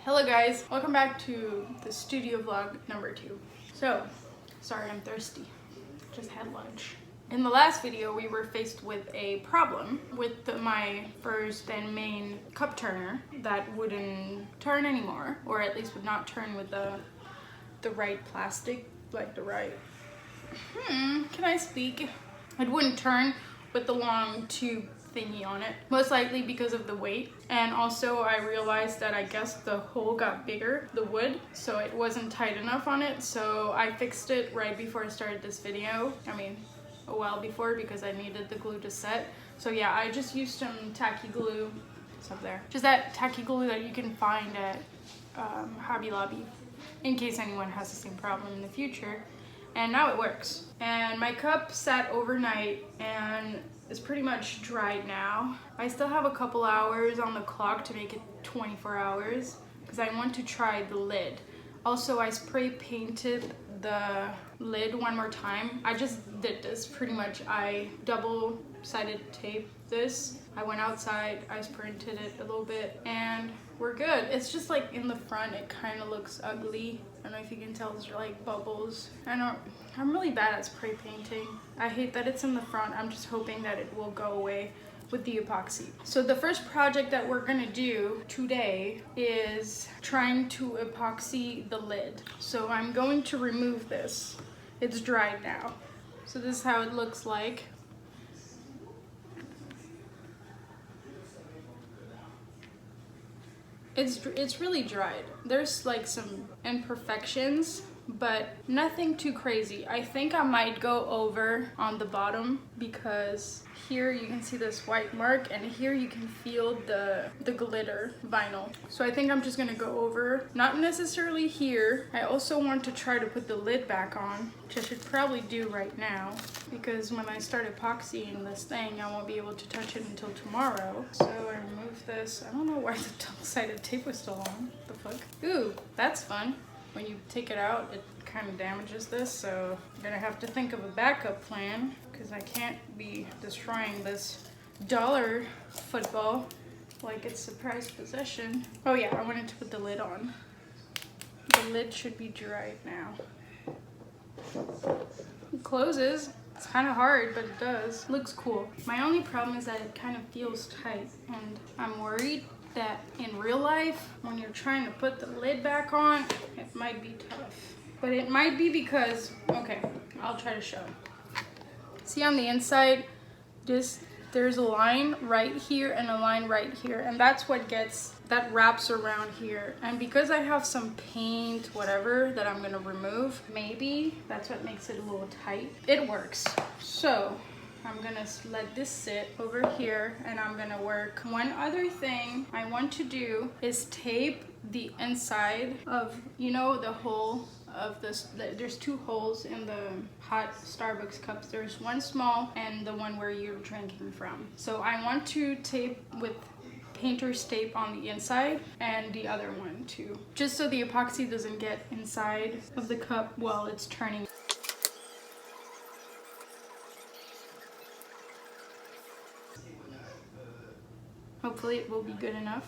Hello guys, welcome back to the studio vlog number 2. So, sorry I'm thirsty, just had lunch. In the last video we were faced with a problem with my first and main cup turner that wouldn't turn anymore, or at least would not turn with the right plastic, like the right, can I speak? It wouldn't turn with the long tube thingy on it, most likely because of the weight. And also I realized that I guess the hole got bigger, the wood, so it wasn't tight enough on it. So I fixed it right before I started this video. I mean, a while before, because I needed the glue to set. So yeah, I just used some tacky glue. It's up there. Just that tacky glue that you can find at Hobby Lobby, in case anyone has the same problem in the future. And now it works. And my cup sat overnight and is pretty much dried now. I still have a couple hours on the clock to make it 24 hours because I want to try the lid. Also, I spray painted the lid one more time. I just did this pretty much. I double-sided taped this. I went outside, I painted it a little bit, and we're good. It's just like in the front, it kind of looks ugly. I don't know if you can tell, there's like bubbles. I'm really bad at spray painting. I hate that it's in the front. I'm just hoping that it will go away with the epoxy. So the first project that we're gonna do today is trying to epoxy the lid. So I'm going to remove this. It's dried now. So this is how it looks like. It's really dried. There's like some imperfections, but nothing too crazy. I think I might go over on the bottom because here you can see this white mark and here you can feel the glitter vinyl. So I think I'm just gonna go over, not necessarily here. I also want to try to put the lid back on, which I should probably do right now because when I start epoxying this thing, I won't be able to touch it until tomorrow. So I remove this. I don't know why the double-sided tape was still on. What the fuck? Ooh, that's fun. When you take it out, it kind of damages this, so I'm gonna have to think of a backup plan because I can't be destroying this dollar football like it's a prized possession. Oh yeah, I wanted to put the lid on. The lid should be dried now. It closes. It's kind of hard, but it does. Looks cool. My only problem is that it kind of feels tight, and I'm worried that in real life, when you're trying to put the lid back on, it might be tough. But it might be because, okay, I'll try to show. See on the inside, there's a line right here and a line right here, and that's what that wraps around here. And because I have some paint, whatever, that I'm gonna remove, maybe that's what makes it a little tight. It works. So I'm gonna let this sit over here and I'm gonna work. One other thing I want to do is tape the inside of, you know, the hole of this. There's 2 holes in the hot Starbucks cups. There's one small and the one where you're drinking from. So I want to tape with painter's tape on the inside and the other one too, just so the epoxy doesn't get inside of the cup while it's turning. Hopefully it will be good enough.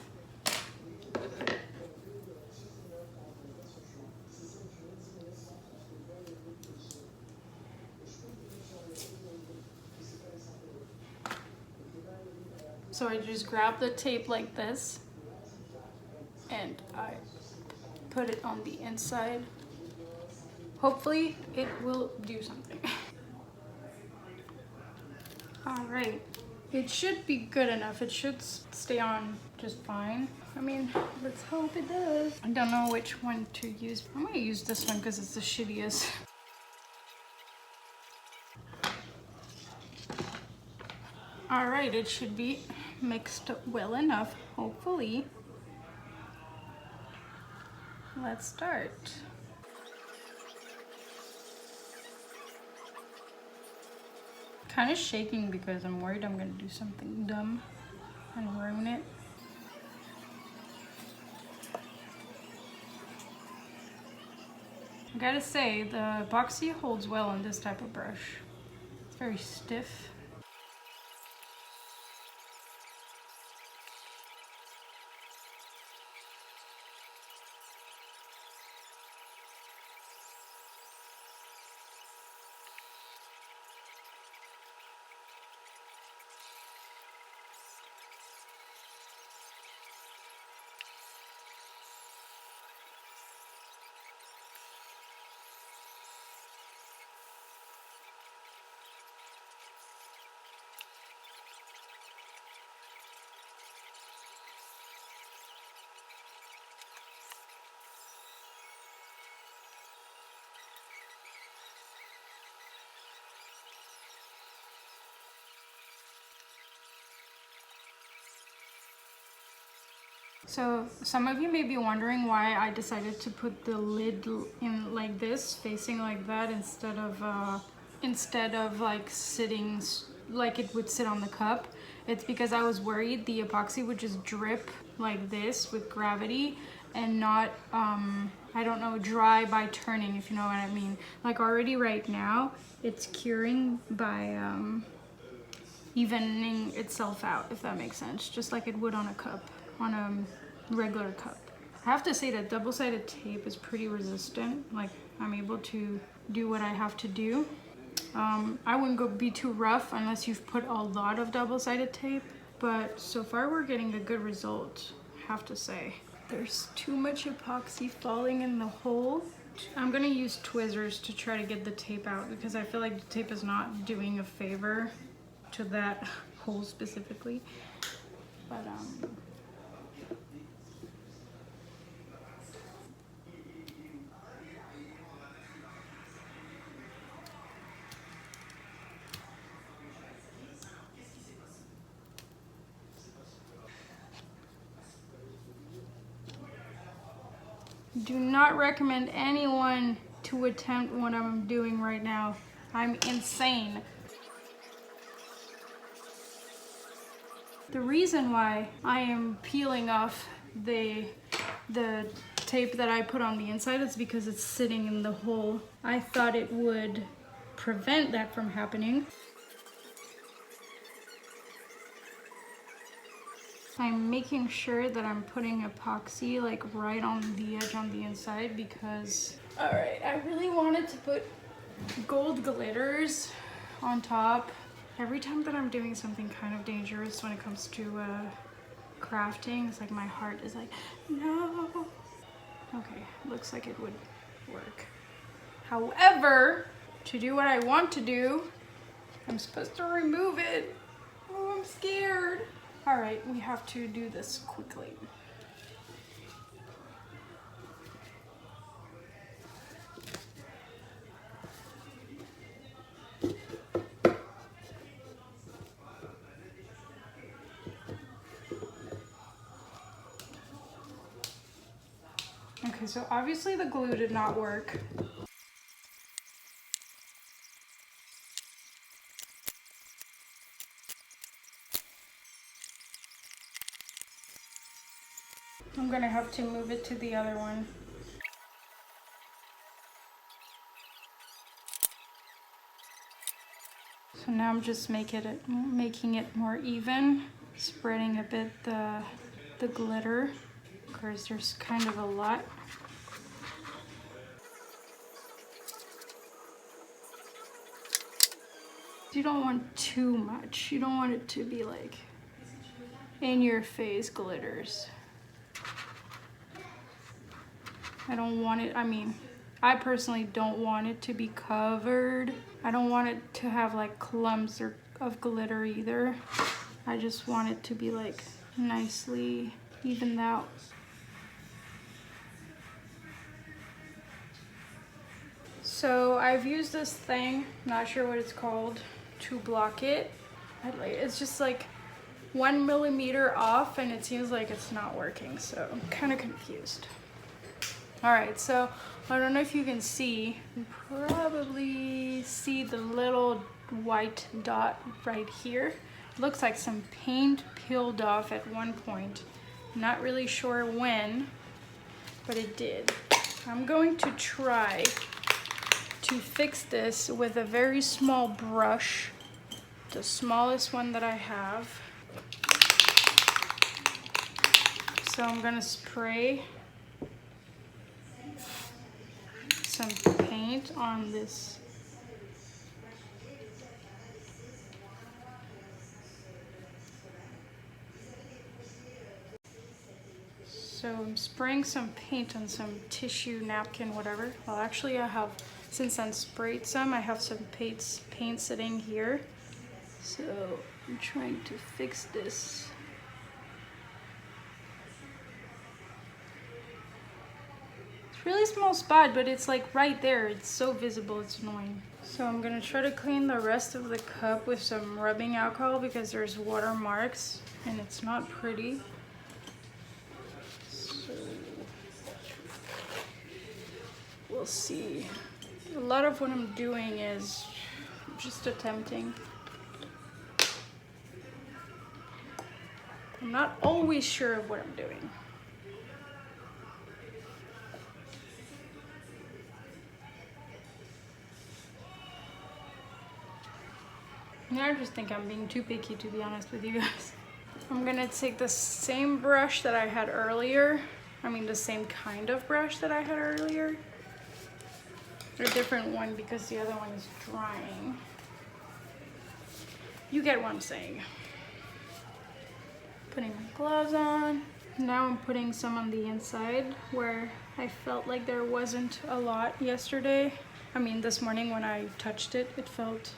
So I just grab the tape like this and I put it on the inside. Hopefully it will do something. All right. It should be good enough. It should stay on just fine. I mean, let's hope it does. I don't know which one to use. I'm gonna use this one because it's the shittiest. All right, it should be mixed well enough, hopefully. Let's start. Kind of shaking because I'm worried I'm gonna do something dumb and ruin it. I gotta say, the epoxy holds well on this type of brush. It's very stiff. So some of you may be wondering why I decided to put the lid in like this, facing like that, instead of like sitting like it would sit on the cup. It's because I was worried the epoxy would just drip like this with gravity and not, I don't know, dry by turning, if you know what I mean. Like already right now, it's curing by evening itself out, if that makes sense, just like it would on a cup, on a regular cup. I have to say that double-sided tape is pretty resistant. Like, I'm able to do what I have to do. I wouldn't be too rough unless you've put a lot of double-sided tape, but so far we're getting a good result, I have to say. There's too much epoxy falling in the hole. I'm gonna use tweezers to try to get the tape out because I feel like the tape is not doing a favor to that hole specifically. But do not recommend anyone to attempt what I'm doing right now. I'm insane. The reason why I am peeling off the tape that I put on the inside is because it's sitting in the hole. I thought it would prevent that from happening. I'm making sure that I'm putting epoxy like right on the edge on the inside because, all right, I really wanted to put gold glitters on top. Every time that I'm doing something kind of dangerous when it comes to crafting, it's like my heart is like, no. Okay, looks like it would work. However, to do what I want to do, I'm supposed to remove it. Oh, I'm scared. All right, we have to do this quickly. Okay, so obviously the glue did not work. I'm gonna have to move it to the other one. So now I'm just making it more even, spreading a bit the glitter, because there's kind of a lot. You don't want too much. You don't want it to be like in your face glitters. I don't want it, I mean, I personally don't want it to be covered. I don't want it to have like clumps of glitter either. I just want it to be like nicely evened out. So I've used this thing, not sure what it's called, to block it. It's just like 1 millimeter off and it seems like it's not working, so I'm kind of confused. All right, so I don't know if you can see, you probably see the little white dot right here. It looks like some paint peeled off at one point. Not really sure when, but it did. I'm going to try to fix this with a very small brush, the smallest one that I have. So I'm gonna spray some paint on this. So I'm spraying some paint on some tissue, napkin, whatever. Well, actually I have, since I sprayed some, I have some paint sitting here. So I'm trying to fix this. Really small spot, but it's like right there. It's so visible, it's annoying. So I'm gonna try to clean the rest of the cup with some rubbing alcohol because there's watermarks and it's not pretty. We'll see. A lot of what I'm doing is just attempting. I'm not always sure of what I'm doing. I just think I'm being too picky, to be honest with you guys. I'm gonna take the same brush that I had earlier. I mean the same kind of brush that I had earlier. A different one because the other one is drying. You get what I'm saying. Putting my gloves on. Now I'm putting some on the inside where I felt like there wasn't a lot yesterday. I mean this morning when I touched it, it felt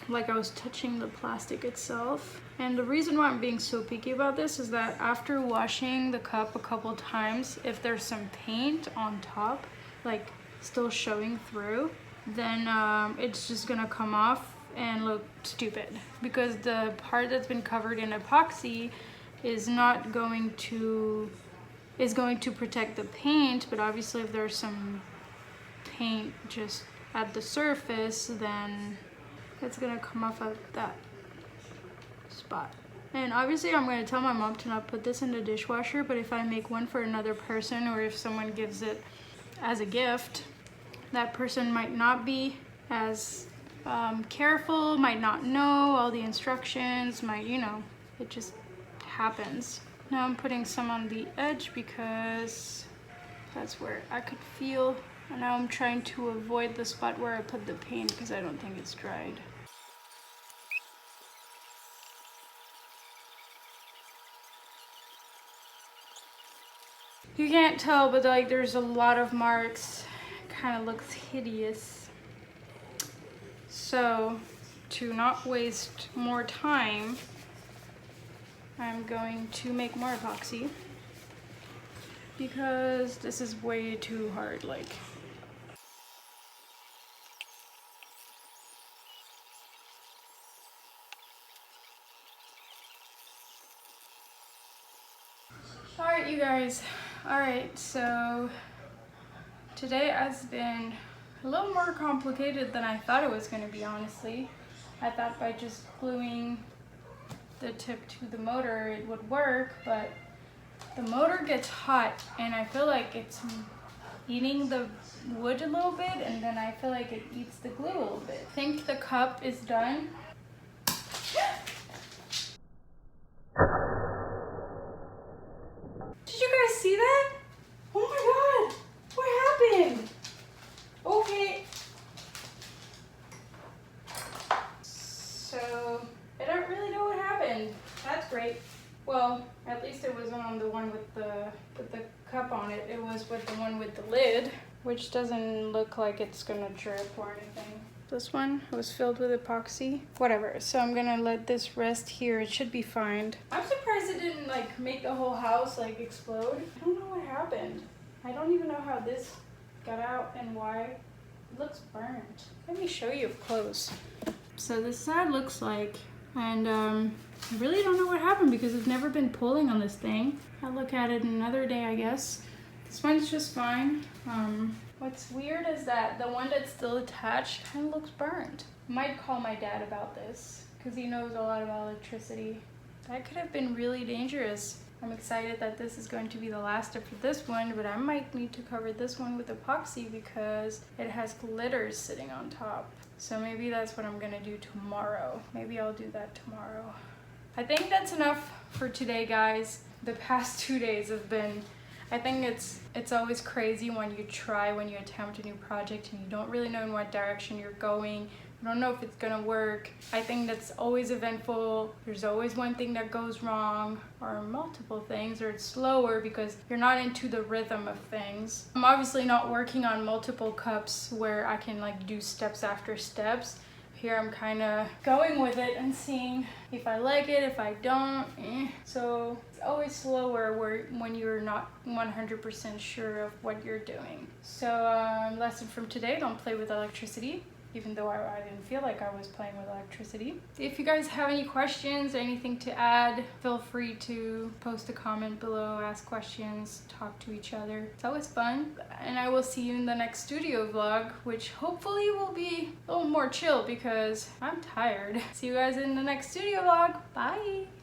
like I was touching the plastic itself. And the reason why I'm being so picky about this is that after washing the cup a couple times, if there's some paint on top, like still showing through, then it's just gonna come off and look stupid because the part that's been covered in epoxy is going to protect the paint, but obviously if there's some paint just at the surface, then it's gonna come off at that spot. And obviously I'm gonna tell my mom to not put this in the dishwasher, but if I make one for another person or if someone gives it as a gift, that person might not be as careful, might not know all the instructions, might, you know, it just happens. Now I'm putting some on the edge because that's where I could feel. And now I'm trying to avoid the spot where I put the paint because I don't think it's dried. You can't tell, but like there's a lot of marks. Kind of looks hideous. So to not waste more time, I'm going to make more epoxy because this is way too hard. Like, all right, you guys. All right, so today has been a little more complicated than I thought it was going to be, honestly. I thought by just gluing the tip to the motor it would work, but the motor gets hot and I feel like it's eating the wood a little bit, and then I feel like it eats the glue a little bit. I think the cup is done. Did you guys see that? Oh my god! What happened? Okay. So, I don't really know what happened. That's great. Well, at least it wasn't on the one with the cup on it. It was with the one with the lid, which doesn't look like it's gonna drip or anything. This one was filled with epoxy. Whatever, so I'm gonna let this rest here. It should be fine. I'm surprised it didn't like make the whole house like explode. I don't know what happened. I don't even know how this got out and why. It looks burnt. Let me show you up close. So this is how it looks like. And I really don't know what happened because I've never been pulling on this thing. I'll look at it another day, I guess. This one's just fine. What's weird is that the one that's still attached kind of looks burnt. I might call my dad about this because he knows a lot about electricity. That could have been really dangerous. I'm excited that this is going to be the last step for this one, but I might need to cover this one with epoxy because it has glitters sitting on top. So maybe that's what I'm gonna do tomorrow. Maybe I'll do that tomorrow. I think that's enough for today, guys. The past 2 days have been, I think it's always crazy when you attempt a new project and you don't really know in what direction you're going. You don't know if it's gonna work. I think that's always eventful. There's always one thing that goes wrong, or multiple things, or it's slower because you're not into the rhythm of things. I'm obviously not working on multiple cups where I can like do steps after steps. Here I'm kind of going with it and seeing if I like it, if I don't. So it's always slower when you're not 100% sure of what you're doing. So lesson from today, don't play with electricity. even though I didn't feel like I was playing with electricity. If you guys have any questions or anything to add, feel free to post a comment below, ask questions, talk to each other. It's always fun. And I will see you in the next studio vlog, which hopefully will be a little more chill because I'm tired. See you guys in the next studio vlog. Bye!